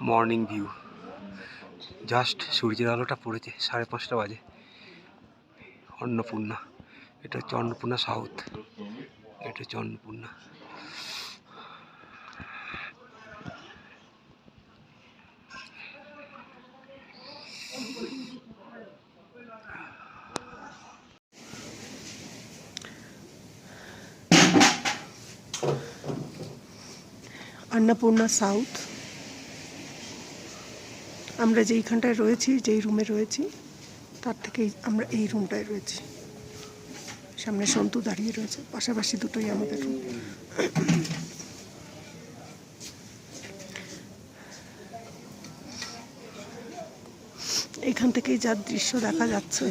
Morning view. Just সূর্যের আলোটা পড়েছে, 5:30 বাজে। অন্নপূর্ণা, এটা হচ্ছে অন্নপূর্ণা সাউথ, এটা হচ্ছে অন্নপূর্ণা। अन्नपूर्णा साउथ। আমরা যেইখানটায় রয়েছি, যেই রুমে রয়েছি, তার থেকেই আমরা এই রুমটায় রয়েছি। সামনে সন্তু দাঁড়িয়ে রয়েছে, পাশাপাশি দুটোই আমাদের রুম। এখান থেকেই যার দৃশ্য দেখা যাচ্ছে,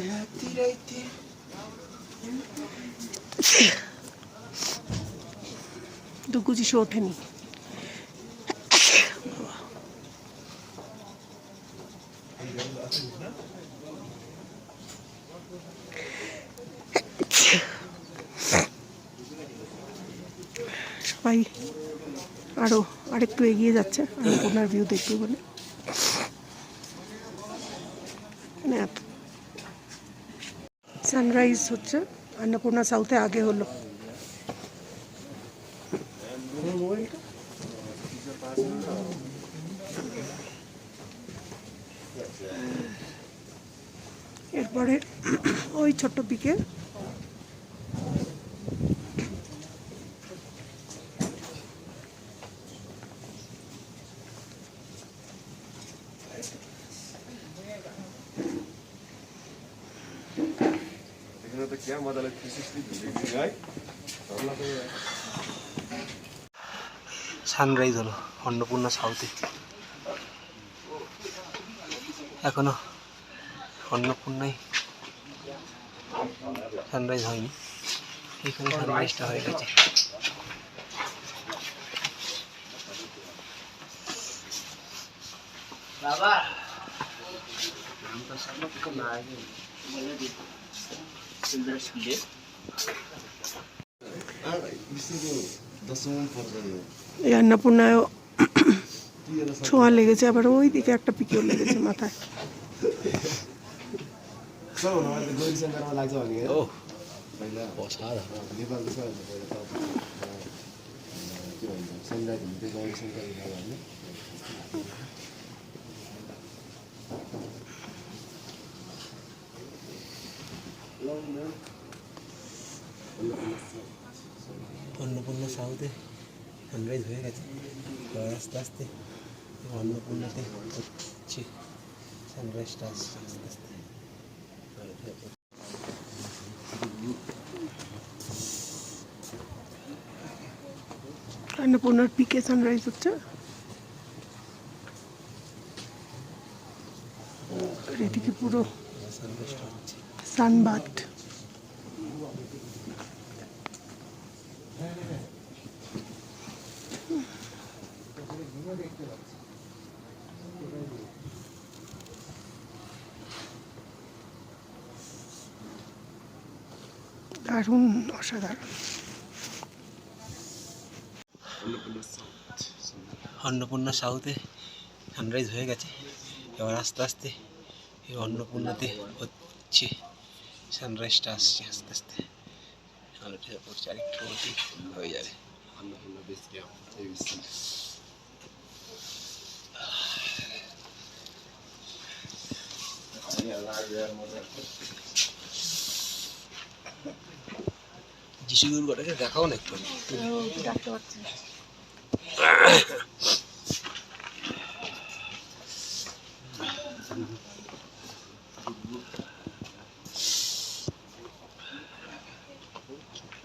দুগু যিশু ওঠেনি। সবাই আরেকটু এগিয়ে যাচ্ছে अन्नपूर्णार ভিউ দেখবে বলে। সানরাইজ হচ্ছে अन्नपूर्णा সাউথে আগে হলো। এরপরে ওই ছোট্ট পিকে সানরাইজ হলো অন্নপূর্ণা সাউথে। এখনো অন্নপূর্ণায় সানরাইজ হয়নি, এখানে সানরাইজটা হয়ে গেছে। এই अन्नपूर्णाয় ছোঁয়া লেগেছে, আবার ওই দিকে একটা পিকেও লেগেছে মাথায়। অন্নপূর্ণা সাউথে সানরাইজ হয়ে গেছে, আস্তে আস্তে অন্নপূর্ণাতে হচ্ছে সানরাইজটা আসছে আস্তে আস্তে। अन्नपूर्णार পিকে সানরাইজ হচ্ছে, আর এদিকে পুরো সানরাইজটা হচ্ছে। সানবাথ। দারুণ, অসাধারণ। অন্নপূর্ণা সাউথে সানরাইজ হয়ে গেছে, এবার আস্তে আস্তে এই অন্নপূর্ণাতে হচ্ছে সানরাইজটা আসছে আস্তে আস্তে। আলোটা পড়ছে, আরেকটু হয়ে যাবে। অন্নপূর্ণা বেশ যিশু দুর্গটাকে দেখাও না একটু। ডাকতে পারছি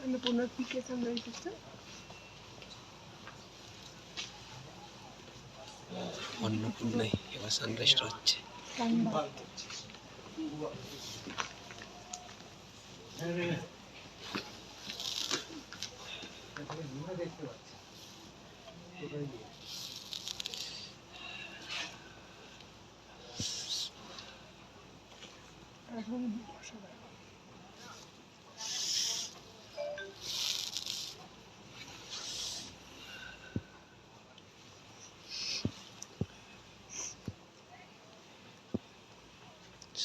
अन्नपूर्णार পিকে সানরাইজ হচ্ছে। অন্নপূর্ণায় এবার সানরাইজটা হচ্ছে।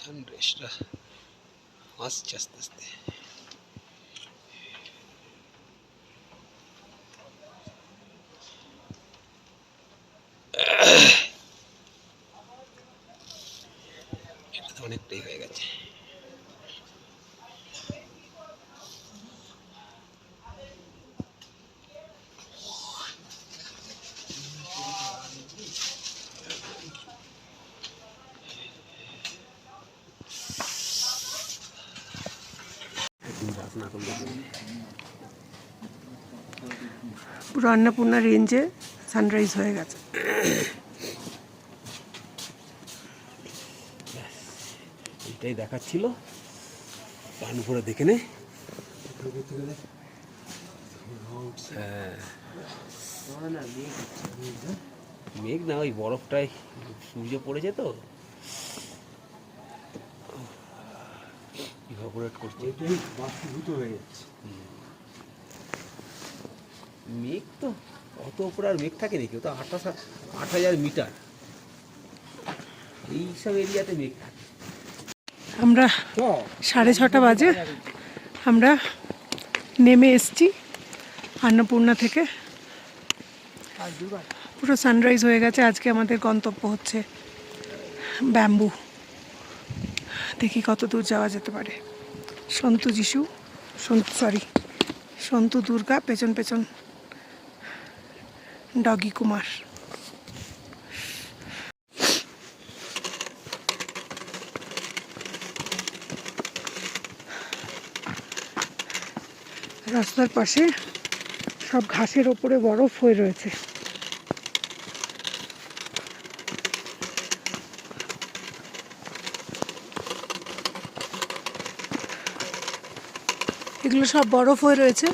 সানরাইজটা আসছে আস্তে আস্তে। এটা তো অনেকটাই হয়ে গেছে। পুরো অন্নপূর্ণা রেঞ্জে সানরাইজ হয়ে গেছে। এটাই দেখাচ্ছিল, পান উপরে দেখে নে। হ্যাঁ, মেঘ না, ওই বরফটাই সূর্য পড়েছে তো ইভাপোরেট করছে, বাষ্পীভূত হয়ে যাচ্ছে। মেঘ তো অত উপরে আর মেঘ থাকে নাকি? ও তো 8,000 মিটার, এই সব এরিয়াতে মেঘ থাকে। আমরা 6:30 বাজে আমরা নেমে এসছি অন্নপূর্ণা থেকে। পুরো সানরাইজ হয়ে গেছে। আজকে আমাদের গন্তব্য হচ্ছে ব্যাম্বু। দেখি কত দূর যাওয়া যেতে পারে। সন্তু যিশু, সন্তু দুর্গা, পেছন পেছন ডগি কুমার। রাস্তার পাশে সব ঘাসের ওপরে বরফ হয়ে রয়েছে। এগুলো সব বরফ হয়ে রয়েছে।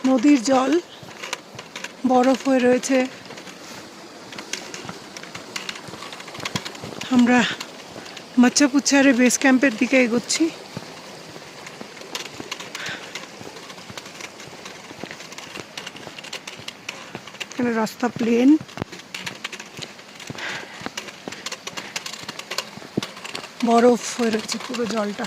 নদীর জল বরফ হয়ে রয়েছে। আমরা মচ্চাপুচ্ছারে বেস ক্যাম্পের দিকে এগোচ্ছি। এখানে রাস্তা প্লেন, বরফ হয়ে রয়েছে পুরো জলটা।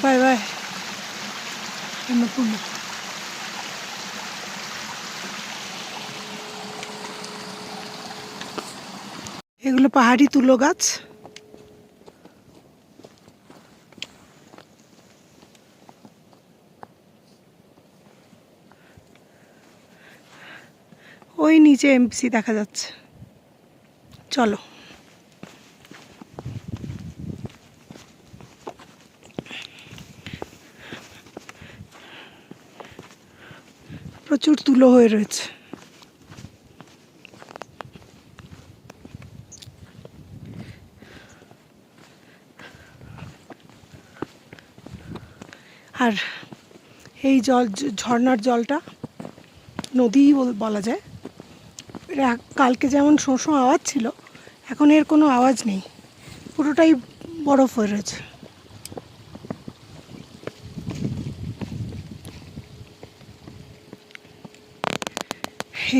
Bye bye Annapurna. এগুলো পাহাড়ি তুলো গাছ। ওই নিচে এমসি দেখা যাচ্ছে। চলো। প্রচুর তুলো হয়ে রয়েছে। আর এই জল, ঝর্ণার জলটা নদীই বলা যায়। কালকে যেমন শোঁ শোঁ আওয়াজ ছিল, এখন এর কোনো আওয়াজ নেই, পুরোটাই বরফ হয়ে রয়েছে।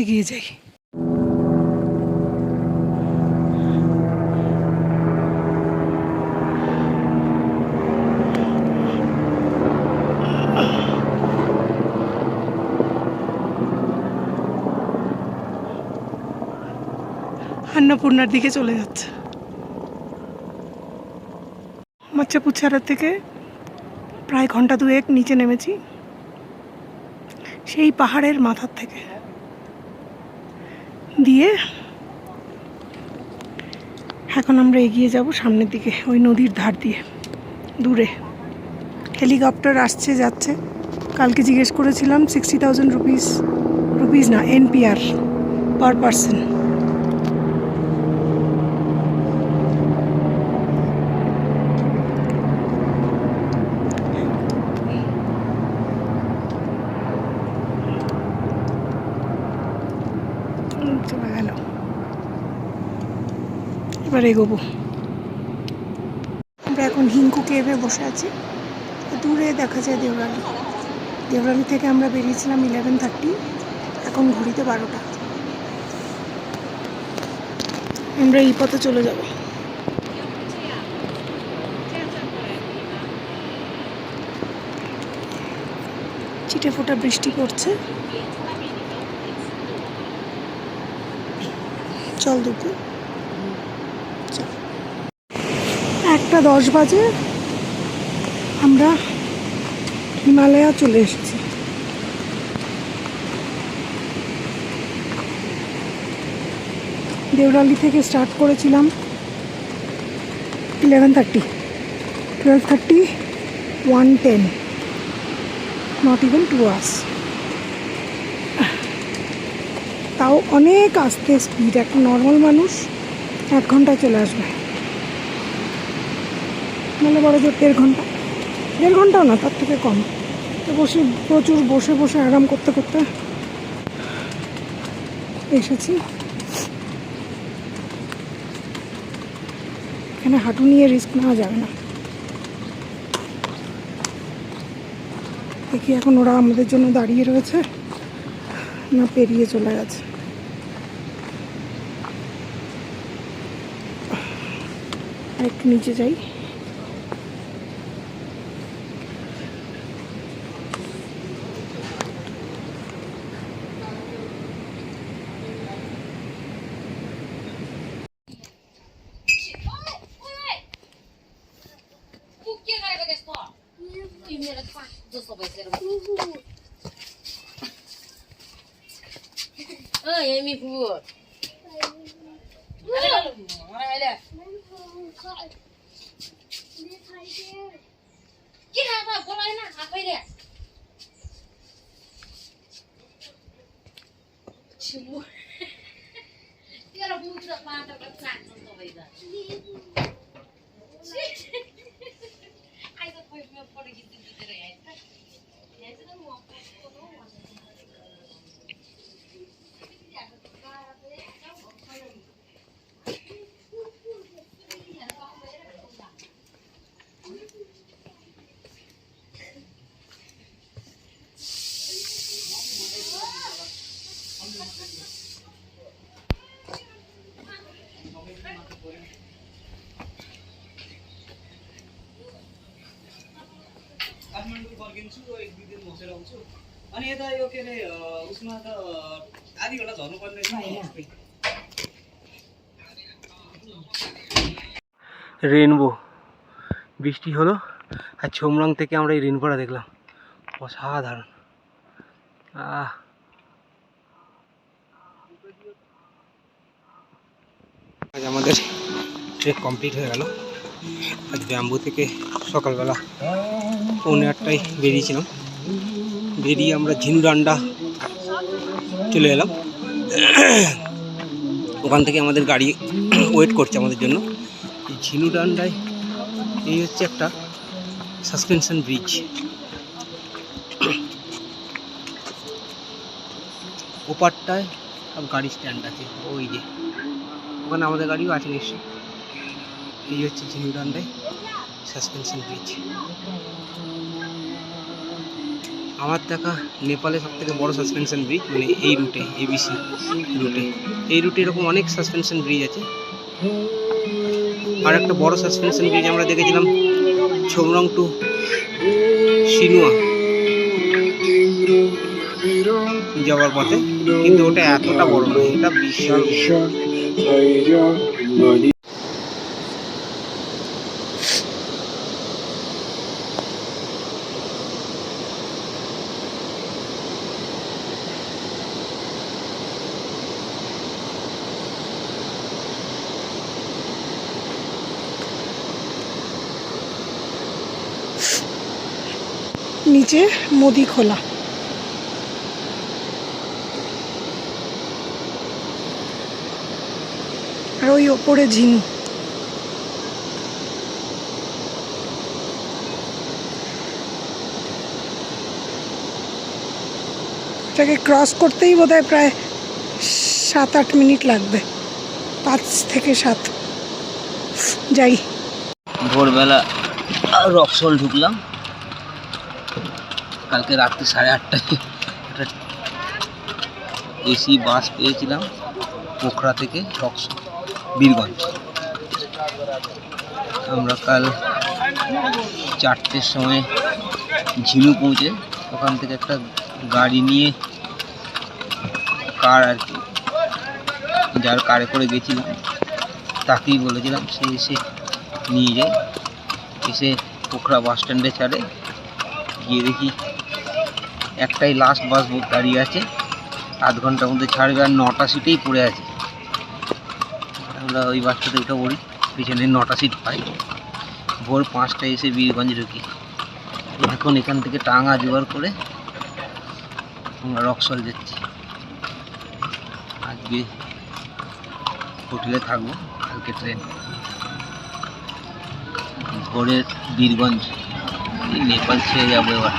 এগিয়ে যাই। অন্নপূর্ণার দিকে চলে যাচ্ছে। মচ্চাপুচ্ছারা থেকে প্রায় ঘন্টা 2 নিচে নেমেছি, সেই পাহাড়ের মাথার থেকে দিয়ে। এখন আমরা এগিয়ে যাব সামনের দিকে, ওই নদীর ধার দিয়ে। দূরে হেলিকপ্টার আসছে যাচ্ছে। কালকে জিজ্ঞেস করেছিলাম 60,000 রুপিস না, NPR পার পারসন। চলে গেল। এবার এগোবো। আমরা এখন হিঙ্কু কেভে বসে আছি। দূরে দেখা যায় দেওরালি। দেওরালি থেকে আমরা বেরিয়েছিলাম 11:30, এখন ঘড়িতে 12টা। আমরা এই পথে চলে যাব। ছিটে ফোঁটা বৃষ্টি পড়ছে। চল দুপুর 1:10 বাজে আমরা হিমালয়া চলে এসেছি। দেওরালি থেকে স্টার্ট করেছিলাম 11:30, 12:30, 1:10, নট ইভেন 2 hours। তাও অনেক আস্তে স্পিড, একটা নর্মাল মানুষ 1 ঘন্টায় চলে আসবে, নাহলে বড় জোর 1.5 ঘন্টাও না, তার থেকে কম। তো প্রচুর বসে বসে আরাম করতে করতে এসেছি। এখানে হাঁটু নিয়ে রিস্ক নেওয়া যাবে না। দেখি এখন ওরা আমাদের জন্য দাঁড়িয়ে রয়েছে না পেরিয়ে চলে গেছে। একটু নিচে যাই। Amy food. काठमाडौँ फर्किन्छु 1-2 दिन बसेर आउँछु अनि यता यो के अरे उसमा त आधी घन्टा झर्नुपर्ने छ। রেনবো বৃষ্টি হলো আর ছোমরং থেকে আমরা এই রেনবোটা দেখলাম, অসাধারণ। আজ আমাদের ট্রেক কমপ্লিট হয়ে গেল। আজ ব্যাম্বু থেকে সকালবেলা 8:30টায় বেরিয়েছিলাম। বেরিয়ে আমরা ঝিনুডান্ডা চলে এলাম। ওখান থেকে আমাদের গাড়ি ওয়েট করছে আমাদের জন্য। এই ঝিনুডান্ডায় এই হচ্ছে একটা সাসপেনশন ব্রিজ। ওপারটায় সব গাড়ি স্ট্যান্ড আছে, ওই যে ওখানে আমাদের গাড়িও আছে নিশ্চয়ই। এই হচ্ছে ঝিনুডান্ডায় সাসপেনশন ব্রিজ। আমার দেখা নেপালে সবথেকে বড় সাসপেনশন ব্রিজ, মানে এই রুটে, ABC রুটে। এই রুটে এরকম অনেক সাসপেনশন ব্রিজ আছে। আর একটা বড় সাসপেনশন ব্রিজ আমরা দেখেছিলাম ছোমরং টু সিনুয়া যাওয়ার পথে, কিন্তু ওটা এতটা বড় নয়, এটা বিশাল। নিচে মোদি খোলা। আর ওই ওপরে ঝিনু। এটাকে ক্রস করতেই বোধহয় প্রায় 7-8 মিনিট লাগবে, 5 থেকে 7। যাই। ভোরবেলা রক্সল ঢুকলাম। কালকে রাত্রি 8:30টায় একটা এসি বাস পেয়েছিলাম পোখরা থেকে রক্সল বীরগঞ্জ। আমরা কাল 4টের সময় ঝিনু পৌঁছে ওখান থেকে একটা গাড়ি নিয়ে কার আর কি, যার কারে করে গেছিলাম তাকেই বলেছিলাম সে এসে নিয়ে যায়। এসে পোখরা বাস স্ট্যান্ডে ছাড়ে, গিয়ে দেখি একটাই লাস্ট বাস দাঁড়িয়ে আছে, আধ ঘন্টার মধ্যে ছাড়বে আর 9টা সিটেই পড়ে আছে। আমরা ওই বাসটাতে উঠে পড়ি, পিছনে 9টা সিট পাই। ভোর 5টায় এসে বীরগঞ্জ ঢুকি। এখন এখান থেকে টাঙ্গা জোগাড় করে আমরা রক্সল যাচ্ছি। আজকে হোটেলে থাকবো, কালকে ট্রেন। ভোরের বীরগঞ্জ, এই নেপাল ছেড়ে যাবো এবার।